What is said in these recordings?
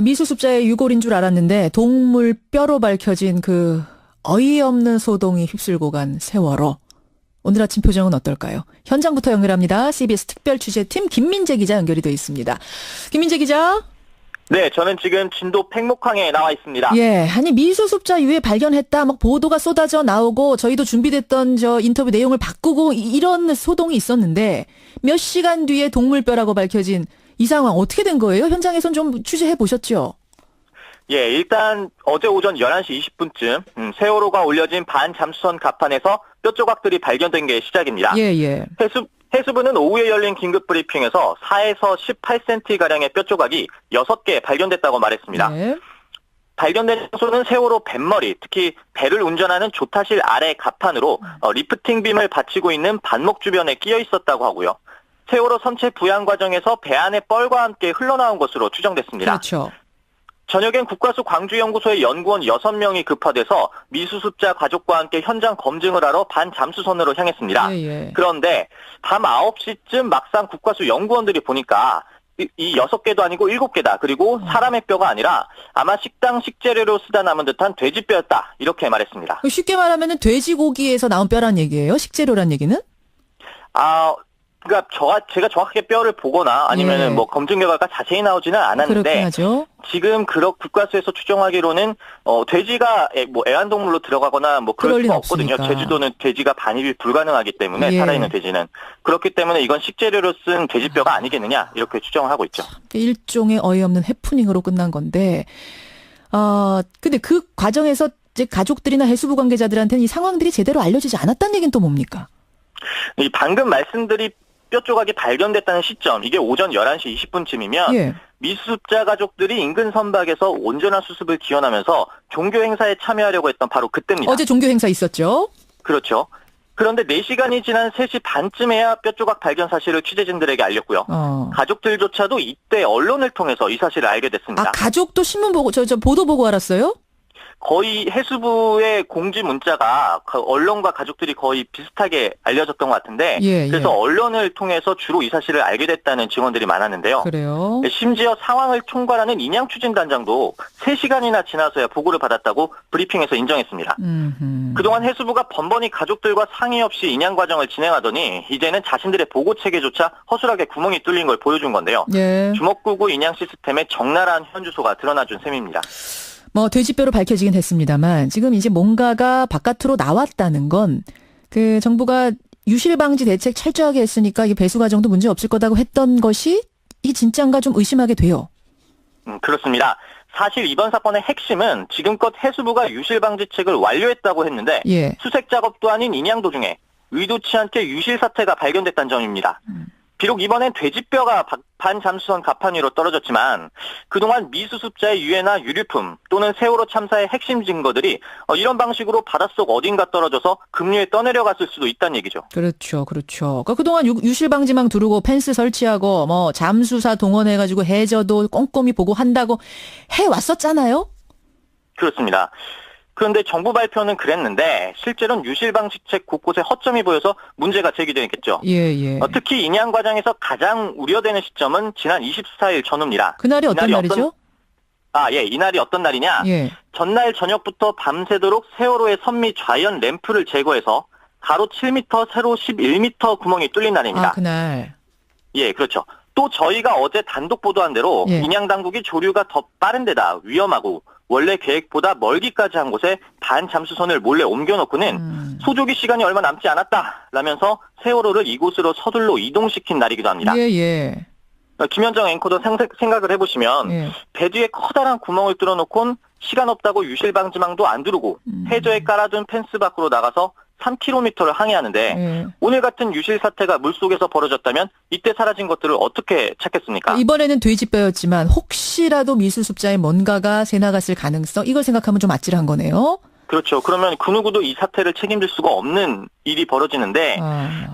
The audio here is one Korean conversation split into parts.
미수습자의 유골인 줄 알았는데 동물 뼈로 밝혀진 그 어이없는 소동이 휩쓸고 간 세월호. 오늘 아침 표정은 어떨까요? 현장부터 연결합니다. CBS 특별취재팀 김민재 기자 연결이 돼 있습니다. 김민재 기자. 네, 저는 지금 진도 팽목항에 나와 있습니다. 예, 아니 미수습자 유해 발견했다, 막 보도가 쏟아져 나오고 저희도 준비됐던 저 인터뷰 내용을 바꾸고 이런 소동이 있었는데 몇 시간 뒤에 동물뼈라고 밝혀진 이 상황 어떻게 된 거예요? 현장에선 좀 취재해 보셨죠? 예, 일단 어제 오전 11시 20분쯤 세월호가 올려진 반잠수선 갑판에서 뼈 조각들이 발견된 게 시작입니다. 예. 해수부는 오후에 열린 긴급 브리핑에서 4에서 18cm가량의 뼈 조각이 6개 발견됐다고 말했습니다. 네. 발견된 장소는 세월호 뱃머리, 특히 배를 운전하는 조타실 아래 갑판으로 리프팅 빔을 받치고 있는 반목 주변에 끼어 있었다고 하고요. 세월호 선체 부양 과정에서 배 안에 뻘과 함께 흘러나온 것으로 추정됐습니다. 그렇죠. 저녁엔 국과수 광주연구소의 연구원 6명이 급파돼서 미수습자 가족과 함께 현장 검증을 하러 반잠수선으로 향했습니다. 예. 그런데 밤 9시쯤 막상 국과수 연구원들이 보니까 이 6개도 아니고 7개다. 그리고 사람의 뼈가 아니라 아마 식당 식재료로 쓰다 남은 듯한 돼지뼈였다. 이렇게 말했습니다. 쉽게 말하면 돼지고기에서 나온 뼈란 얘기예요? 식재료란 얘기는? 그러니까 제가 정확하게 뼈를 보거나 아니면은 예. 뭐 검증 결과가 자세히 나오지는 않았는데 그렇긴 하죠. 지금 국과수에서 추정하기로는 돼지가 뭐 애완동물로 들어가거나 뭐 그럴 수가 없거든요. 없으니까. 제주도는 돼지가 반입이 불가능하기 때문에 예. 살아있는 돼지는 그렇기 때문에 이건 식재료로 쓴 돼지뼈가 아니겠느냐 이렇게 추정을 하고 있죠. 일종의 어이없는 해프닝으로 끝난 건데, 근데 그 과정에서 이제 가족들이나 해수부 관계자들한테는 이 상황들이 제대로 알려지지 않았다는 얘기는 또 뭡니까? 이 방금 말씀드린 뼈 조각이 발견됐다는 시점, 이게 오전 11시 20분쯤이면 예. 미수습자 가족들이 인근 선박에서 온전한 수습을 기원하면서 종교 행사에 참여하려고 했던 바로 그때입니다. 어제 종교 행사 있었죠? 그렇죠. 그런데 4시간이 지난 3시 반쯤에야 뼈 조각 발견 사실을 취재진들에게 알렸고요. 가족들조차도 이때 언론을 통해서 이 사실을 알게 됐습니다. 가족도 신문 보고, 저 보도 보고 알았어요? 거의 해수부의 공지 문자가 언론과 가족들이 거의 비슷하게 알려졌던 것 같은데 그래서 언론을 통해서 주로 이 사실을 알게 됐다는 증언들이 많았는데요. 그래요? 심지어 상황을 총괄하는 인양추진단장도 3시간이나 지나서야 보고를 받았다고 브리핑에서 인정했습니다. 그동안 해수부가 번번이 가족들과 상의 없이 인양 과정을 진행하더니 이제는 자신들의 보고 체계조차 허술하게 구멍이 뚫린 걸 보여준 건데요. 예. 주먹구구 인양 시스템의 적나라한 현주소가 드러나준 셈입니다. 뭐 돼지뼈로 밝혀지긴 했습니다만 지금 이제 뭔가가 바깥으로 나왔다는 건 그 정부가 유실 방지 대책 철저하게 했으니까 이 배수 과정도 문제 없을 거라고 했던 것이 이 진짠가 좀 의심하게 돼요. 그렇습니다. 사실 이번 사건의 핵심은 지금껏 해수부가 유실 방지책을 완료했다고 했는데 수색 작업도 아닌 인양 도중에 의도치 않게 유실 사태가 발견됐다는 점입니다. 비록 이번엔 돼지뼈가 반잠수선 갑판 위로 떨어졌지만 그동안 미수습자의 유해나 유류품 또는 세월호 참사의 핵심 증거들이 이런 방식으로 바닷속 어딘가 떨어져서 급류에 떠내려갔을 수도 있다는 얘기죠. 그렇죠. 그러니까 그동안 유실 방지망 두르고 펜스 설치하고 뭐 잠수사 동원해가지고 해저도 꼼꼼히 보고 한다고 해왔었잖아요. 그렇습니다. 그런데 정부 발표는 그랬는데 실제로는 유실방지책 곳곳에 허점이 보여서 문제가 제기되겠죠. 예. 특히 인양 과정에서 가장 우려되는 시점은 지난 24일 전후입니다. 그날이 어떤 날이죠? 이날이 어떤 날이냐? 전날 저녁부터 밤새도록 세월호의 선미 좌연 램프를 제거해서 가로 7m, 세로 11m 구멍이 뚫린 날입니다. 그날. 예, 그렇죠. 또 저희가 어제 단독 보도한 대로 인양 당국이 조류가 더 빠른 데다 위험하고 원래 계획보다 멀기까지 한 곳에 반잠수선을 몰래 옮겨놓고는 소조기 시간이 얼마 남지 않았다라면서 세월호를 이곳으로 서둘러 이동시킨 날이기도 합니다. 예. 김현정 앵커도 생각을 해보시면 배 뒤에 커다란 구멍을 뚫어놓곤 시간 없다고 유실방지망도 안 두르고 해저에 깔아둔 펜스 밖으로 나가서 3km를 항해하는데 오늘 같은 유실 사태가 물속에서 벌어졌다면 이때 사라진 것들을 어떻게 찾겠습니까? 이번에는 돼지뼈였지만 혹시라도 미수습자의 뭔가가 새나갔을 가능성 이걸 생각하면 좀 아찔한 거네요. 그렇죠. 그러면 그 누구도 이 사태를 책임질 수가 없는 일이 벌어지는데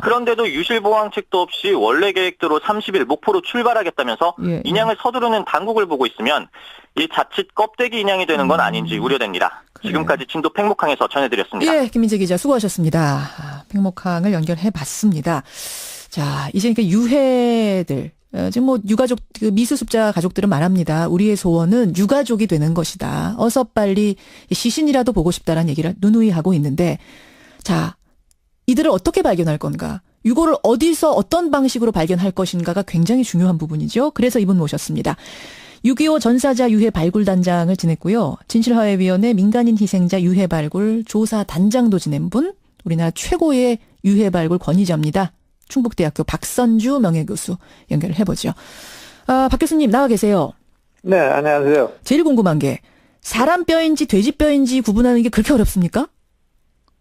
그런데도 유실보강책도 없이 원래 계획대로 30일 목포로 출발하겠다면서 인양을 서두르는 당국을 보고 있으면 이 자칫 껍데기 인양이 되는 건 아닌지 우려됩니다. 지금까지 진도 팽목항에서 전해드렸습니다. 김민재 기자 수고하셨습니다. 팽목항을 연결해봤습니다. 자, 이제 그러니까 유해들 지금 뭐 유가족 그 미수습자 가족들은 말합니다. 우리의 소원은 유가족이 되는 것이다. 어서 빨리 시신이라도 보고 싶다라는 얘기를 누누이 하고 있는데 자 이들을 어떻게 발견할 건가? 유고를 어디서 어떤 방식으로 발견할 것인가가 굉장히 중요한 부분이죠. 그래서 이분 모셨습니다. 6.25 전사자 유해 발굴 단장을 지냈고요. 진실화해위원회 민간인 희생자 유해 발굴 조사 단장도 지낸 분, 우리나라 최고의 유해 발굴 권위자입니다. 충북대학교 박선주 명예교수 연결을 해보죠. 박 교수님 나와 계세요. 네, 안녕하세요. 제일 궁금한 게 사람 뼈인지 돼지 뼈인지 구분하는 게 그렇게 어렵습니까?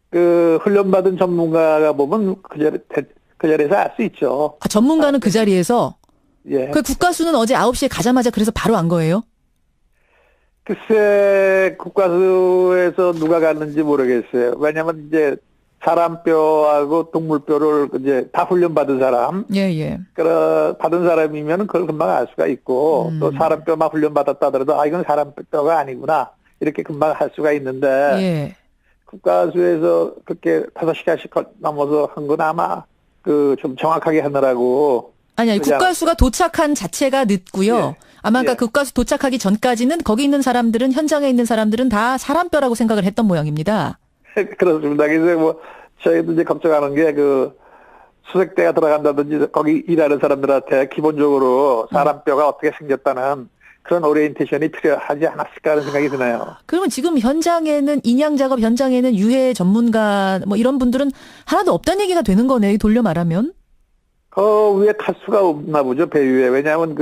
그 훈련받은 전문가가 보면 그 자리에서 알 수 있죠. 아, 전문가는 그 자리에서? 예. 그 국가수는 어제 9시에 가자마자 그래서 바로 안 거예요? 글쎄, 국가수에서 누가 갔는지 모르겠어요. 왜냐면 이제 사람 뼈하고 동물 뼈를 이제 다 훈련받은 사람. 예, 예. 받은 사람이면 그걸 금방 알 수가 있고, 또 사람 뼈만 훈련받았다 하더라도, 이건 사람 뼈가 아니구나. 이렇게 금방 할 수가 있는데, 예. 국가수에서 그렇게 5시간씩 넘어서 한 건 아마 좀 정확하게 하느라고. 아니, 국가수가 도착한 자체가 늦고요. 예. 아마 예. 국가수 도착하기 전까지는 거기 있는 사람들은, 현장에 있는 사람들은 다 사람뼈라고 생각을 했던 모양입니다. 그렇습니다. 그래서 뭐, 저희도 이제 걱정하는 게 수색대가 들어간다든지 거기 일하는 사람들한테 기본적으로 사람뼈가 어떻게 생겼다는 그런 오리엔테이션이 필요하지 않았을까 하는 생각이 드네요. 그러면 지금 현장에는 인양 작업 현장에는 유해 전문가 뭐 이런 분들은 하나도 없다는 얘기가 되는 거네요. 돌려 말하면. 그 위에 탈 수가 없나 보죠. 배 위에. 왜냐하면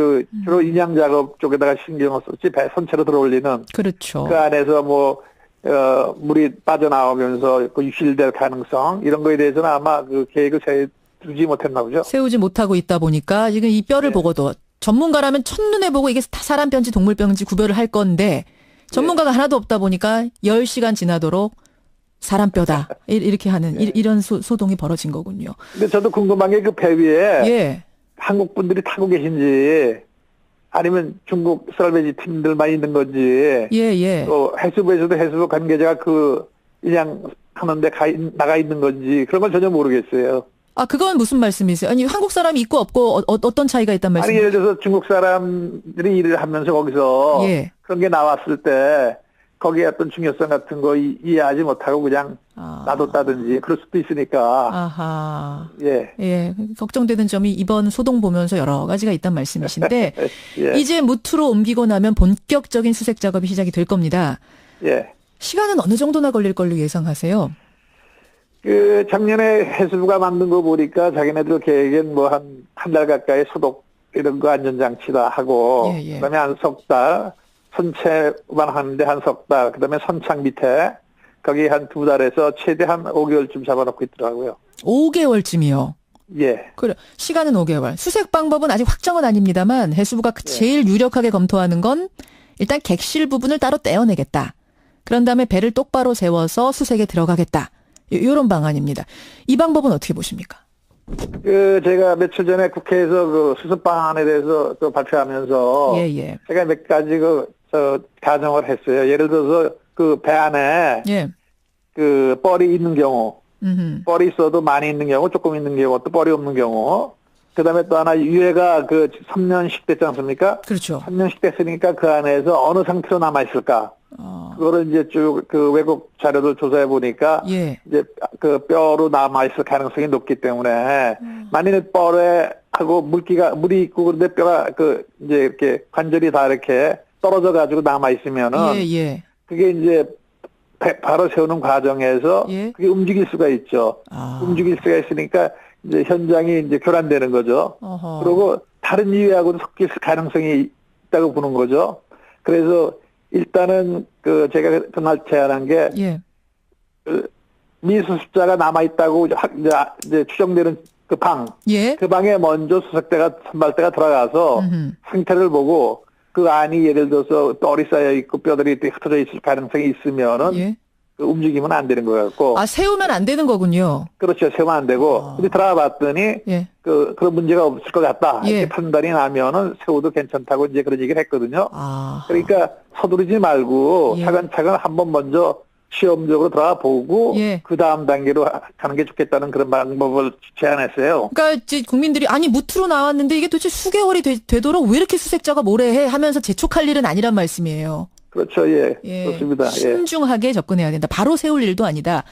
주로 인양 작업 쪽에다가 신경을 썼지 배 선체로 들어올리는. 그렇죠. 그 안에서 물이 빠져나오면서 유실될 가능성 이런 거에 대해서는 아마 계획을 세우지 못했나 보죠. 세우지 못하고 있다 보니까 지금 이 뼈를 보고도 전문가라면 첫눈에 보고 이게 다 사람 뼈인지 동물 뼈인지 구별을 할 건데 전문가가 하나도 없다 보니까 10시간 지나도록 사람 뼈다 이렇게 하는 이런 소동이 벌어진 거군요. 근데 저도 궁금한 게 그 배 위에 한국 분들이 타고 계신지 아니면 중국 썰매지 팀들만 있는 건지 또 해수부에서도 해수부 관계자가 그냥 하는데 나가 있는 건지 그런 건 전혀 모르겠어요. 아, 그건 무슨 말씀이세요? 아니, 한국 사람이 있고 없고 어떤 차이가 있단 말씀이세요? 아니, 예를 들어서 중국 사람들이 일을 하면서 거기서 그런 게 나왔을 때 거기에 어떤 중요성 같은 거 이해하지 못하고 그냥 놔뒀다든지 그럴 수도 있으니까. 아하. 예. 걱정되는 점이 이번 소동 보면서 여러 가지가 있단 말씀이신데 예. 이제 무트로 옮기고 나면 본격적인 수색 작업이 시작이 될 겁니다. 예. 시간은 어느 정도나 걸릴 걸로 예상하세요? 작년에 해수부가 만든 거 보니까 자기네들 계획엔 한 달 가까이 소독 이런 거 안전장치다 하고 그다음에 한 석 달 선체만 하는데 한 석 달, 그다음에 선창 밑에 거기 한 2달에서 최대 한 5개월쯤 잡아놓고 있더라고요. 5개월쯤이요? 예. 그래. 시간은 5개월. 수색 방법은 아직 확정은 아닙니다만 해수부가 제일 유력하게 검토하는 건 일단 객실 부분을 따로 떼어내겠다. 그런 다음에 배를 똑바로 세워서 수색에 들어가겠다. 이런 방안입니다. 이 방법은 어떻게 보십니까? 제가 며칠 전에 국회에서 수습 방안에 대해서 또 발표하면서 제가 몇 가지 가정을 했어요. 예를 들어서 배 안에 뻘이 있는 경우, 뻘이 있어도 많이 있는 경우, 조금 있는 경우, 또 뻘이 없는 경우, 그다음에 또 하나 유해가 3년씩 됐지 않습니까? 그렇죠. 3년씩 됐으니까 그 안에서 어느 상태로 남아 있을까? 그거를 이제 쭉 외국 자료들 조사해 보니까 이제 뼈로 남아 있을 가능성이 높기 때문에 만약에 뻘에 하고 물이 있고 그런데 뼈가 이제 이렇게 관절이 다 이렇게 떨어져 가지고 남아 있으면은 그게 이제 바로 세우는 과정에서 그게 움직일 수가 있죠. 움직일 수가 있으니까 이제 현장이 이제 교란되는 거죠. 그리고 다른 유해하고도 섞일 가능성이 있다고 보는 거죠. 그래서 일단은 제가 그날 제안한 게 미수습자가 남아 있다고 이제 추정되는 그 방에 먼저 수색대가 선발대가 들어가서 상태를 보고 그 안이 예를 들어서 뻘이 쌓여 있고 뼈들이 흩어져 있을 가능성이 있으면은 움직이면 안 되는 것 같고. 아, 세우면 안 되는 거군요. 그렇죠. 세우면 안 되고. 근데 들어가 봤더니 그런 문제가 없을 것 같다. 이렇게 판단이 나면은 세워도 괜찮다고 이제 그런 얘기를 했거든요. 그러니까 서두르지 말고 차근차근 한번 먼저 시험적으로 들어가 보고 예. 그 다음 단계로 가는 게 좋겠다는 그런 방법을 제안했어요. 그러니까 이제 국민들이 아니 무트로 나왔는데 이게 도대체 수개월이 되도록 왜 이렇게 수색자가 모래해 하면서 재촉할 일은 아니란 말씀이에요. 그렇죠. 예. 그렇습니다. 신중하게 접근해야 된다. 바로 세울 일도 아니다.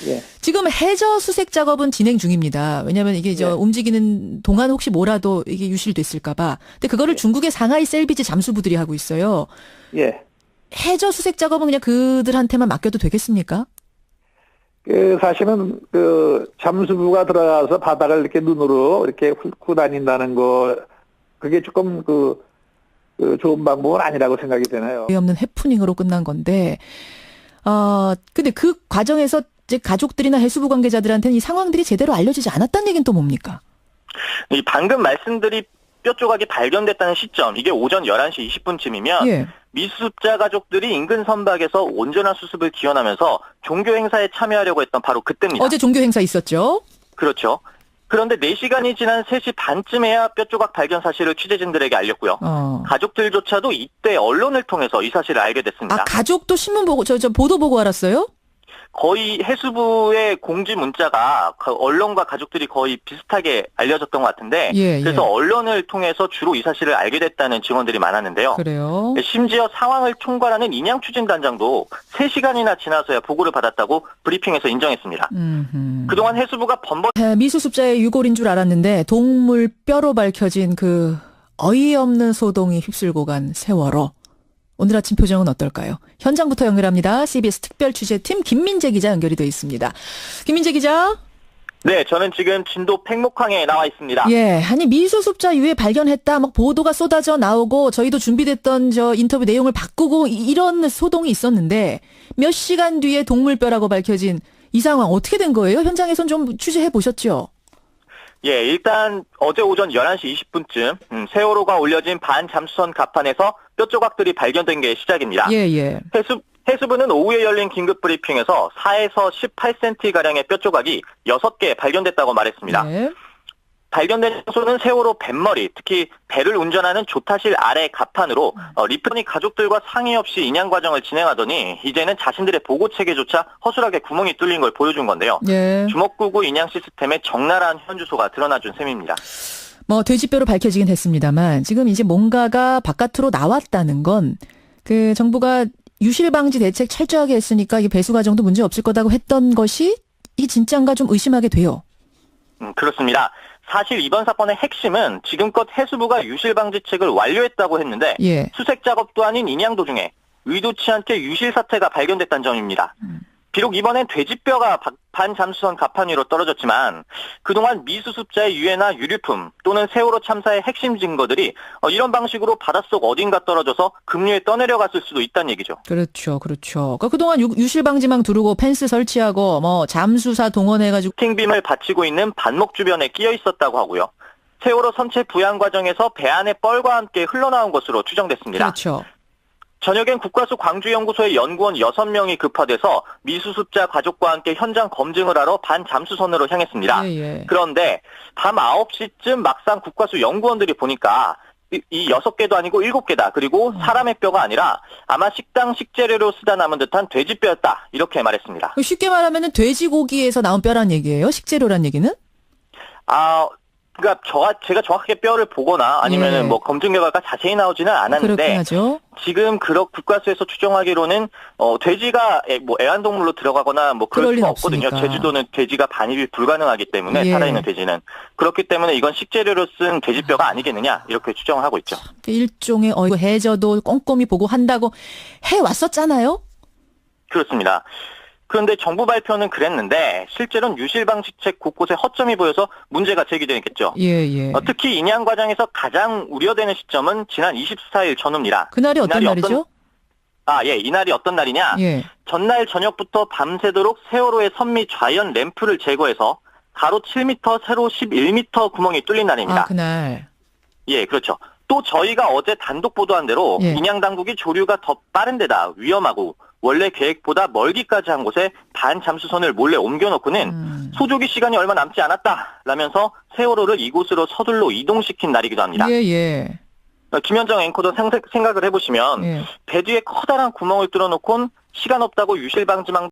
예. 지금 해저 수색 작업은 진행 중입니다. 왜냐하면 이게 이제 움직이는 동안 혹시 뭐라도 이게 유실됐을까봐. 근데 그거를 중국의 상하이 셀비지 잠수부들이 하고 있어요. 예. 해저 수색 작업은 그냥 그들한테만 맡겨도 되겠습니까? 사실은 잠수부가 들어가서 바닥을 이렇게 눈으로 이렇게 훑고 다닌다는 거 그게 조금 좋은 방법은 아니라고 생각이 되나요? 없는 해프닝으로 끝난 건데, 근데 그 과정에서 이제 가족들이나 해수부 관계자들한테는 이 상황들이 제대로 알려지지 않았다는 얘기는 또 뭡니까? 이 방금 말씀드린 뼈 조각이 발견됐다는 시점, 이게 오전 11시 20분쯤이면 예. 미수습자 가족들이 인근 선박에서 온전한 수습을 기원하면서 종교 행사에 참여하려고 했던 바로 그때입니다. 어제 종교 행사 있었죠? 그렇죠. 그런데 4시간이 지난 3시 반쯤에야 뼈 조각 발견 사실을 취재진들에게 알렸고요. 가족들조차도 이때 언론을 통해서 이 사실을 알게 됐습니다. 가족도 신문 보고 보도 보고 알았어요? 거의 해수부의 공지 문자가 언론과 가족들이 거의 비슷하게 알려졌던 것 같은데 그래서 언론을 통해서 주로 이 사실을 알게 됐다는 증언들이 많았는데요. 그래요? 심지어 상황을 총괄하는 인양추진단장도 3시간이나 지나서야 보고를 받았다고 브리핑에서 인정했습니다. 그동안 해수부가 미수습자의 유골인 줄 알았는데 동물 뼈로 밝혀진 그 어이없는 소동이 휩쓸고 간 세월호. 오늘 아침 표정은 어떨까요? 현장부터 연결합니다. CBS 특별 취재팀 김민재 기자 연결이 되어 있습니다. 김민재 기자. 네, 저는 지금 진도 팽목항에 나와 있습니다. 예, 아니 미수습자 유해 발견했다, 막 보도가 쏟아져 나오고 저희도 준비됐던 인터뷰 내용을 바꾸고 이런 소동이 있었는데 몇 시간 뒤에 동물뼈라고 밝혀진 이 상황 어떻게 된 거예요? 현장에선 좀 취재해 보셨죠? 예, 일단 어제 오전 11시 20분쯤 세월호가 올려진 반잠수선 갑판에서 뼈 조각들이 발견된 게 시작입니다. 예. 해수부는 오후에 열린 긴급 브리핑에서 4에서 18cm가량의 뼈 조각이 6개 발견됐다고 말했습니다. 네. 발견된 장소는 세월호 뱃머리, 특히 배를 운전하는 조타실 아래 갑판으로 리프니 가족들과 상의 없이 인양 과정을 진행하더니 이제는 자신들의 보고 체계조차 허술하게 구멍이 뚫린 걸 보여준 건데요. 예. 주먹구구 인양 시스템의 적나라한 현주소가 드러나준 셈입니다. 돼지뼈로 밝혀지긴 했습니다만 지금 이제 뭔가가 바깥으로 나왔다는 건 그 정부가 유실방지 대책 철저하게 했으니까 이 배수 과정도 문제 없을 거다고 했던 것이 이 진짠가 좀 의심하게 돼요. 그렇습니다. 사실 이번 사건의 핵심은 지금껏 해수부가 유실방지책을 완료했다고 했는데 수색 작업도 아닌 인양 도중에 의도치 않게 유실 사태가 발견됐다는 점입니다. 비록 이번엔 돼지뼈가 반잠수선 갑판 위로 떨어졌지만 그동안 미수습자의 유해나 유류품 또는 세월호 참사의 핵심 증거들이 이런 방식으로 바닷속 어딘가 떨어져서 급류에 떠내려갔을 수도 있다는 얘기죠. 그렇죠. 그러니까 그동안 유실방지망 두르고 펜스 설치하고 잠수사 동원해가지고 킹빔을 받치고 있는 반목 주변에 끼어 있었다고 하고요. 세월호 선체 부양 과정에서 배 안에 뻘과 함께 흘러나온 것으로 추정됐습니다. 그렇죠. 저녁엔 국가수 광주연구소의 연구원 6명이 급파돼서 미수습자 가족과 함께 현장 검증을 하러 반잠수선으로 향했습니다. 그런데 밤 9시쯤 막상 국가수 연구원들이 보니까 이 6개도 아니고 7개다. 그리고 사람의 뼈가 아니라 아마 식당 식재료로 쓰다 남은 듯한 돼지뼈였다. 이렇게 말했습니다. 쉽게 말하면 돼지고기에서 나온 뼈란 얘기예요? 식재료란 얘기는? 그러니까 제가 정확하게 뼈를 보거나 아니면은 검증 결과가 자세히 나오지는 않았는데 지금 국가수에서 추정하기로는 돼지가 애완동물로 들어가거나 그럴 수가 없거든요. 없으니까. 제주도는 돼지가 반입이 불가능하기 때문에 살아있는 돼지는 그렇기 때문에 이건 식재료로 쓴 돼지뼈가 아니겠느냐 이렇게 추정을 하고 있죠. 일종의 해저도 꼼꼼히 보고 한다고 해왔었잖아요. 그렇습니다. 그런데 정부 발표는 그랬는데 실제로는 유실방지책 곳곳에 허점이 보여서 문제가 제기되겠죠. 특히 인양 과정에서 가장 우려되는 시점은 지난 24일 전후입니다. 그날이 어떤 날이죠? 이날이 어떤 날이냐? 전날 저녁부터 밤새도록 세월호의 선미 좌연 램프를 제거해서 가로 7m, 세로 11m 구멍이 뚫린 날입니다. 그날. 그렇죠. 또 저희가 어제 단독 보도한 대로 인양 당국이 조류가 더 빠른 데다 위험하고 원래 계획보다 멀기까지 한 곳에 반잠수선을 몰래 옮겨놓고는 소조기 시간이 얼마 남지 않았다라면서 세월호를 이곳으로 서둘러 이동시킨 날이기도 합니다. 김현정 앵커도 생각을 해보시면 배 뒤에 커다란 구멍을 뚫어놓곤 시간 없다고 유실방지망